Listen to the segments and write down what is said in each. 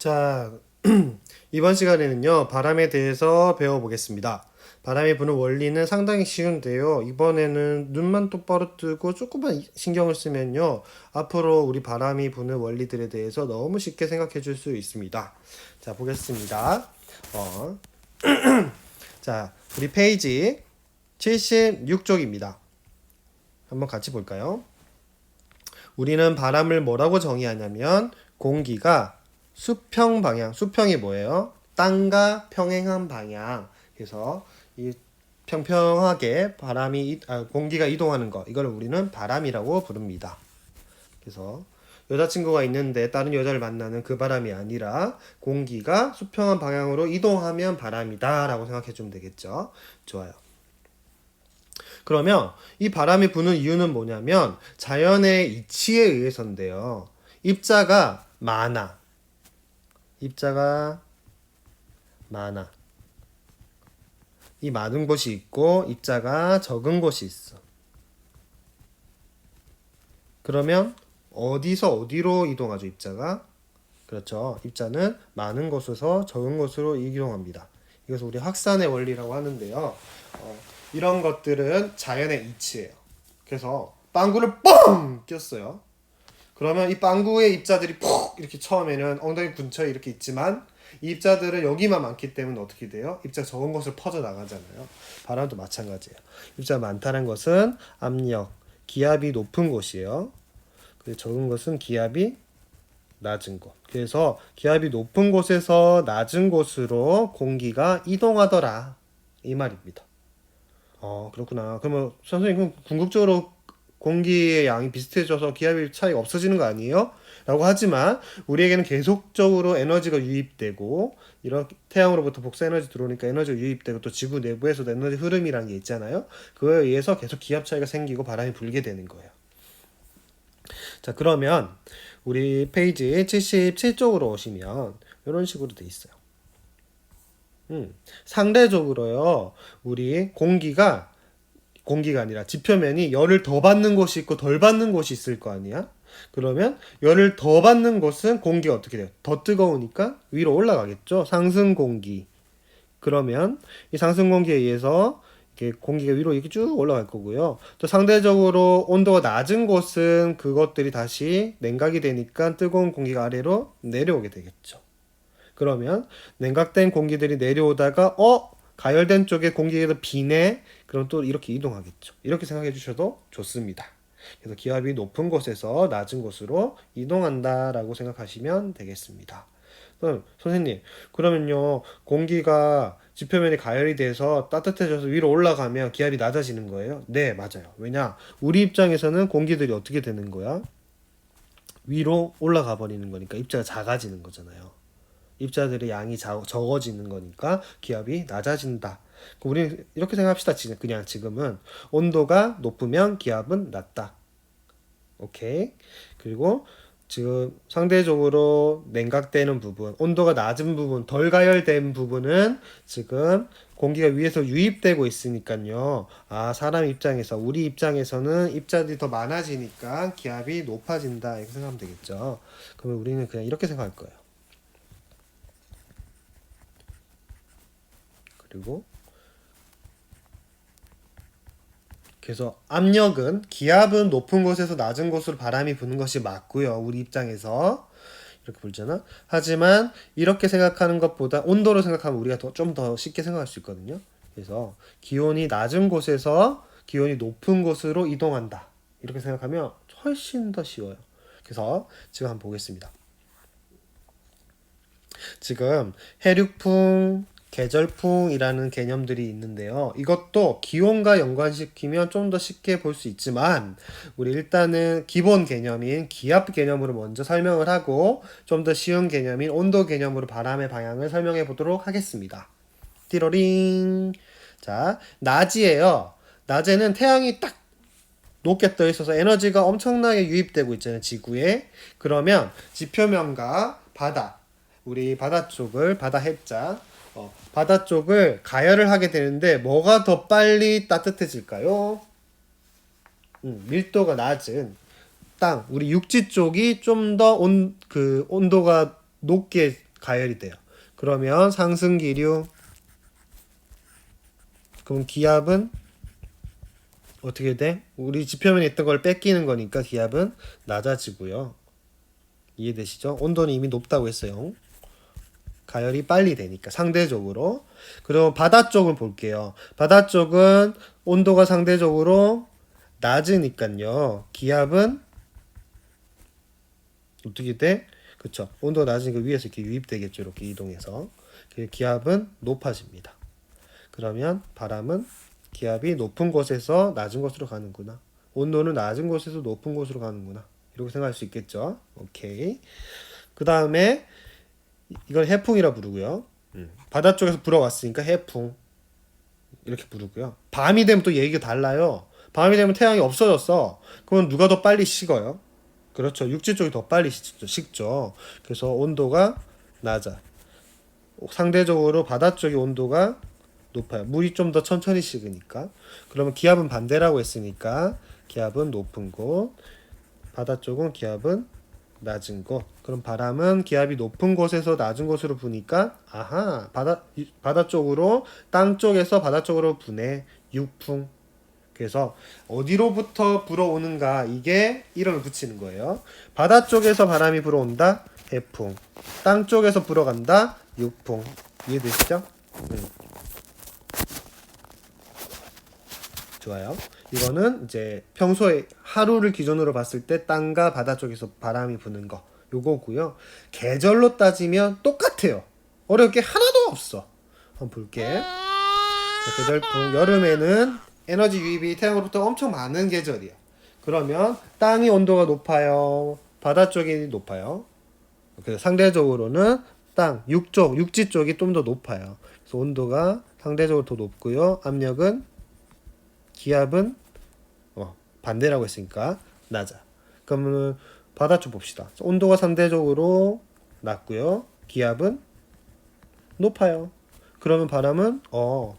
자, 이번 시간에는요, 바람에 대해서 배워보겠습니다. 바람이 부는 원리는 상당히 쉬운데요. 이번에는 눈만 똑바로 뜨고 조금만 신경을 쓰면요, 앞으로 우리 바람이 부는 원리들에 대해서 너무 쉽게 생각해 줄 수 있습니다. 자, 보겠습니다. 자, 우리 페이지 76쪽입니다. 한번 같이 볼까요? 우리는 바람을 뭐라고 정의하냐면, 공기가 수평 방향, 수평이 뭐예요? 땅과 평행한 방향. 그래서 이 평평하게 공기가 이동하는 거, 이걸 우리는 바람이라고 부릅니다. 그래서 여자친구가 있는데 다른 여자를 만나는 그 바람이 아니라 공기가 수평한 방향으로 이동하면 바람이다 라고 생각해 주면 되겠죠. 좋아요. 그러면 이 바람이 부는 이유는 뭐냐면 자연의 이치에 의해서인데요. 입자가 많아. 입자가 많아. 이 많은 곳이 있고 입자가 적은 곳이 있어. 그러면 어디서 어디로 이동하죠, 입자가? 그렇죠. 입자는 많은 곳에서 적은 곳으로 이동합니다. 이것을 우리 확산의 원리라고 하는데요. 이런 것들은 자연의 이치예요. 그래서 빵구를 뻥 꼈어요. 그러면 이 빵구의 입자들이 푹 이렇게 처음에는 엉덩이 근처에 이렇게 있지만 이 입자들은 여기만 많기 때문에 어떻게 돼요? 입자 적은 곳을 퍼져 나가잖아요. 바람도 마찬가지예요. 입자가 많다는 것은 압력, 기압이 높은 곳이에요. 그리고 적은 것은 기압이 낮은 곳. 그래서 기압이 높은 곳에서 낮은 곳으로 공기가 이동하더라. 이 말입니다. 그렇구나. 그러면 선생님, 궁극적으로 공기의 양이 비슷해져서 기압의 차이가 없어지는 거 아니에요? 라고 하지만 우리에게는 계속적으로 에너지가 유입되고 이렇게 태양으로부터 복사 에너지 들어오니까 에너지가 유입되고 또 지구 내부에서도 에너지 흐름이라는 게 있잖아요. 그거에 의해서 계속 기압 차이가 생기고 바람이 불게 되는 거예요. 자, 그러면 우리 페이지 77쪽으로 오시면 이런 식으로 돼 있어요. 상대적으로요, 우리 공기가 아니라 지표면이 열을 더 받는 곳이 있고 덜 받는 곳이 있을 거 아니야? 그러면 열을 더 받는 곳은 공기가 어떻게 돼요? 더 뜨거우니까 위로 올라가겠죠? 상승 공기. 그러면 이 상승 공기에 의해서 이렇게 공기가 위로 이렇게 쭉 올라갈 거고요. 또 상대적으로 온도가 낮은 곳은 그것들이 다시 냉각이 되니까 뜨거운 공기가 아래로 내려오게 되겠죠. 그러면 냉각된 공기들이 내려오다가 가열된 쪽에 공기가 비네. 그럼 또 이렇게 이동하겠죠. 이렇게 생각해 주셔도 좋습니다. 그래서 기압이 높은 곳에서 낮은 곳으로 이동한다라고 생각하시면 되겠습니다. 그럼 선생님, 그러면요, 공기가 지표면이 가열이 돼서 따뜻해져서 위로 올라가면 기압이 낮아지는 거예요? 네, 맞아요. 왜냐? 우리 입장에서는 공기들이 어떻게 되는 거야? 위로 올라가 버리는 거니까 입자가 작아지는 거잖아요. 입자들의 양이 적어지는 거니까 기압이 낮아진다. 우리 이렇게 생각합시다. 그냥 지금은 온도가 높으면 기압은 낮다. 오케이. 그리고 지금 상대적으로 냉각되는 부분, 온도가 낮은 부분, 덜 가열된 부분은 지금 공기가 위에서 유입되고 있으니까요. 사람 입장에서, 우리 입장에서는 입자들이 더 많아지니까 기압이 높아진다. 이렇게 생각하면 되겠죠. 그러면 우리는 그냥 이렇게 생각할 거예요. 그리고 그래서 압력은 기압은 높은 곳에서 낮은 곳으로 바람이 부는 것이 맞고요. 우리 입장에서 이렇게 불잖아. 하지만 이렇게 생각하는 것보다 온도로 생각하면 우리가 좀 더 쉽게 생각할 수 있거든요. 그래서 기온이 낮은 곳에서 기온이 높은 곳으로 이동한다. 이렇게 생각하면 훨씬 더 쉬워요. 그래서 지금 한번 보겠습니다. 지금 해륙풍, 계절풍이라는 개념들이 있는데요. 이것도 기온과 연관시키면 좀 더 쉽게 볼 수 있지만 우리 일단은 기본 개념인 기압 개념으로 먼저 설명을 하고 좀 더 쉬운 개념인 온도 개념으로 바람의 방향을 설명해 보도록 하겠습니다. 띠로링. 자, 낮이에요. 낮에는 태양이 딱 높게 떠 있어서 에너지가 엄청나게 유입되고 있잖아요, 지구에. 그러면 지표면과 바다, 우리 바다 쪽을, 바다 해자, 바다 쪽을 가열을 하게 되는데 뭐가 더 빨리 따뜻해질까요? 밀도가 낮은 땅, 우리 육지 쪽이 좀 더 온도가 높게 가열이 돼요. 그러면 상승 기류, 그럼 기압은 어떻게 돼? 우리 지표면에 있던 걸 뺏기는 거니까 기압은 낮아지고요. 이해되시죠? 온도는 이미 높다고 했어요. 가열이 빨리 되니까 상대적으로. 그럼 바다 쪽을 볼게요. 바다 쪽은 온도가 상대적으로 낮으니까요. 기압은 어떻게 돼? 그쵸? 온도가 낮으니까 위에서 이렇게 유입되겠죠. 이렇게 이동해서. 기압은 높아집니다. 그러면 바람은 기압이 높은 곳에서 낮은 곳으로 가는구나. 온도는 낮은 곳에서 높은 곳으로 가는구나. 이렇게 생각할 수 있겠죠. 오케이. 그 다음에 이걸 해풍이라 부르고요. 바다 쪽에서 불어왔으니까 해풍 이렇게 부르고요. 밤이 되면 또 얘기가 달라요. 밤이 되면 태양이 없어졌어. 그럼 누가 더 빨리 식어요? 그렇죠. 육지 쪽이 더 빨리 식죠. 그래서 온도가 낮아. 상대적으로 바다 쪽의 온도가 높아요. 물이 좀 더 천천히 식으니까. 그러면 기압은 반대라고 했으니까 기압은 높은 곳, 바다 쪽은 기압은 낮은 곳. 그럼 바람은 기압이 높은 곳에서 낮은 곳으로 부니까 아하, 바다 쪽으로, 땅 쪽에서 바다 쪽으로 부네. 육풍. 그래서 어디로부터 불어오는가, 이게 이름을 붙이는 거예요. 바다 쪽에서 바람이 불어온다, 해풍. 땅 쪽에서 불어간다, 육풍. 이해되시죠? 좋아요. 이거는 이제 평소에 하루를 기준으로 봤을 때 땅과 바다 쪽에서 바람이 부는 거, 요거고요. 계절로 따지면 똑같아요. 어려울 게 하나도 없어. 한번 볼게. 자, 계절풍. 여름에는 에너지 유입이 태양으로부터 엄청 많은 계절이야. 그러면 땅이 온도가 높아요, 바다 쪽이 높아요? 그래서 상대적으로는 땅, 육지 쪽이 좀 더 높아요. 그래서 온도가 상대적으로 더 높고요. 압력은, 기압은 반대라고 했으니까 낮아. 그러면 바다 쪽 봅시다. 온도가 상대적으로 낮고요. 기압은 높아요. 그러면 바람은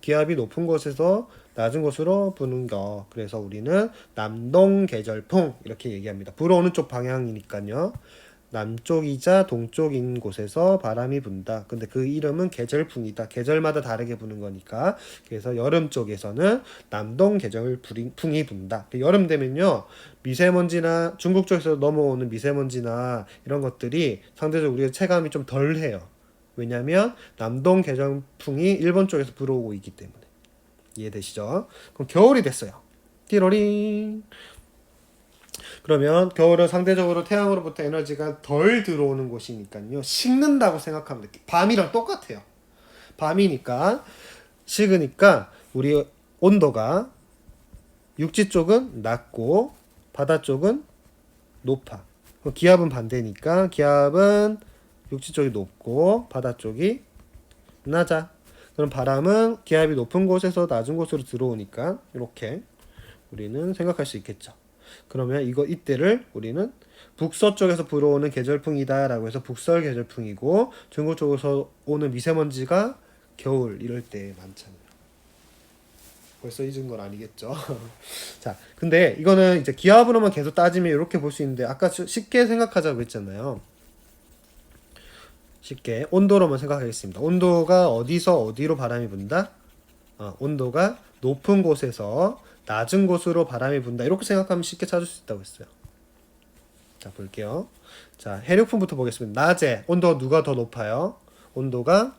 기압이 높은 곳에서 낮은 곳으로 부는 거. 그래서 우리는 남동 계절풍 이렇게 얘기합니다. 불어오는 쪽 방향이니까요. 남쪽이자 동쪽인 곳에서 바람이 분다. 근데 그 이름은 계절풍이다. 계절마다 다르게 부는 거니까. 그래서 여름 쪽에서는 남동 계절풍이 분다. 여름 되면요, 미세먼지나 중국 쪽에서 넘어오는 미세먼지나 이런 것들이 상대적으로 우리가 체감이 좀 덜해요. 왜냐면 남동 계절풍이 일본 쪽에서 불어오고 있기 때문에. 이해되시죠? 그럼 겨울이 됐어요. 띠로링. 그러면 겨울은 상대적으로 태양으로부터 에너지가 덜 들어오는 곳이니까요. 식는다고 생각하면 돼요. 밤이랑 똑같아요. 밤이니까 식으니까 우리 온도가 육지 쪽은 낮고 바다 쪽은 높아. 기압은 반대니까 기압은 육지 쪽이 높고 바다 쪽이 낮아. 그럼 바람은 기압이 높은 곳에서 낮은 곳으로 들어오니까 이렇게 우리는 생각할 수 있겠죠. 그러면 이때를 우리는 북서쪽에서 불어오는 계절풍이다 라고 해서 북설 계절풍이고, 중국 쪽에서 오는 미세먼지가 겨울 이럴 때 많잖아요. 벌써 잊은 건 아니겠죠. 자, 근데 이거는 이제 기압으로만 계속 따지면 이렇게 볼 수 있는데, 아까 쉽게 생각하자고 했잖아요. 쉽게 온도로만 생각하겠습니다. 온도가 어디서 어디로 바람이 분다? 온도가 높은 곳에서 낮은 곳으로 바람이 분다. 이렇게 생각하면 쉽게 찾을 수 있다고 했어요. 자, 볼게요. 자, 해력풍부터 보겠습니다. 낮에 온도가 누가 더 높아요? 온도가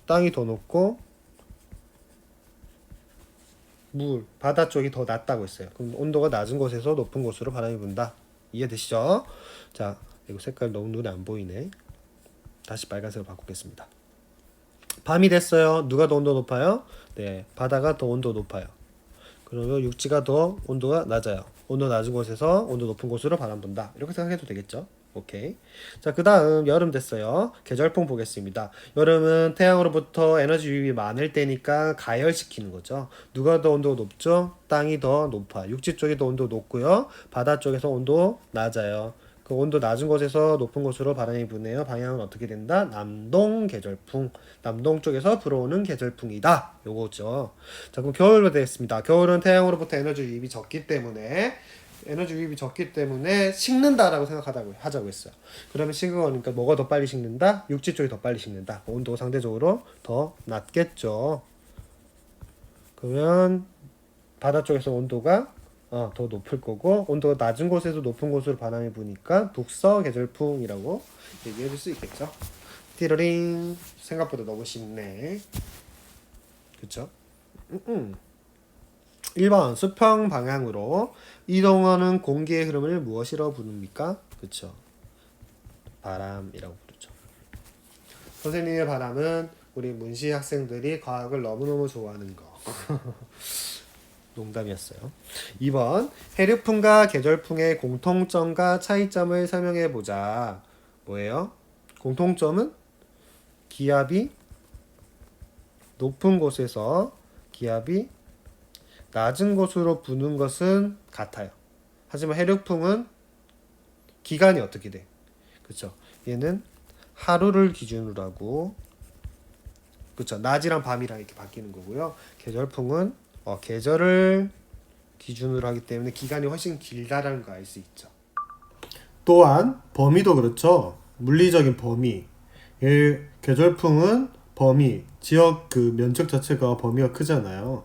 땅이 더 높고 바다 쪽이 더 낮다고 했어요. 그럼 온도가 낮은 곳에서 높은 곳으로 바람이 분다. 이해되시죠? 자, 이거 색깔 너무 눈에 안 보이네. 다시 빨간색으로 바꾸겠습니다. 밤이 됐어요. 누가 더 온도 높아요? 네, 바다가 더 온도 높아요. 그리고 육지가 더 온도가 낮아요. 온도 낮은 곳에서 온도 높은 곳으로 바람 분다. 이렇게 생각해도 되겠죠? 오케이. 자, 그 다음 여름 됐어요. 계절풍 보겠습니다. 여름은 태양으로부터 에너지 유입이 많을 때니까 가열시키는 거죠. 누가 더 온도가 높죠? 땅이 더 높아. 육지 쪽이 더 온도 높고요. 바다 쪽에서 온도 낮아요. 그 온도 낮은 곳에서 높은 곳으로 바람이 부네요. 방향은 어떻게 된다? 남동 계절풍. 남동 쪽에서 불어오는 계절풍이다. 요거죠. 자, 그럼 겨울로 되겠습니다. 겨울은 태양으로부터 에너지 유입이 적기 때문에 에너지 유입이 적기 때문에 식는다라고 하자고 했어요. 그러면 식은 거니까 뭐가 더 빨리 식는다? 육지 쪽이 더 빨리 식는다. 온도가 상대적으로 더 낮겠죠. 그러면 바다 쪽에서 온도가 더 높을 거고, 온도가 낮은 곳에서 높은 곳으로 바람이 부니까 북서 계절풍이라고 얘기해 줄 수 있겠죠. 띠러링. 생각보다 너무 쉽네. 그쵸? 1번 수평 방향으로 이동하는 공기의 흐름을 무엇이라고 부릅니까? 그쵸? 바람이라고 부르죠. 선생님의 바람은 우리 문시 학생들이 과학을 너무너무 좋아하는 거. 농담이었어요. 2번 해류풍과 계절풍의 공통점과 차이점을 설명해 보자. 뭐예요? 공통점은 기압이 높은 곳에서 기압이 낮은 곳으로 부는 것은 같아요. 하지만 해류풍은 기간이 어떻게 돼? 그쵸? 얘는 하루를 기준으로 하고, 그쵸? 낮이랑 밤이랑 이렇게 바뀌는 거고요. 계절풍은 계절을 기준으로 하기 때문에 기간이 훨씬 길다라는 거 알 수 있죠. 또한 범위도 그렇죠. 물리적인 범위. 계절풍은 범위, 지역 그 면적 자체가 범위가 크잖아요.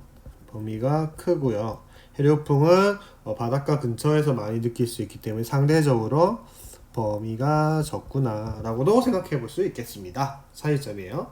범위가 크고요. 해류풍은 바닷가 근처에서 많이 느낄 수 있기 때문에 상대적으로 범위가 적구나 라고도 생각해 볼 수 있겠습니다. 차이점이에요.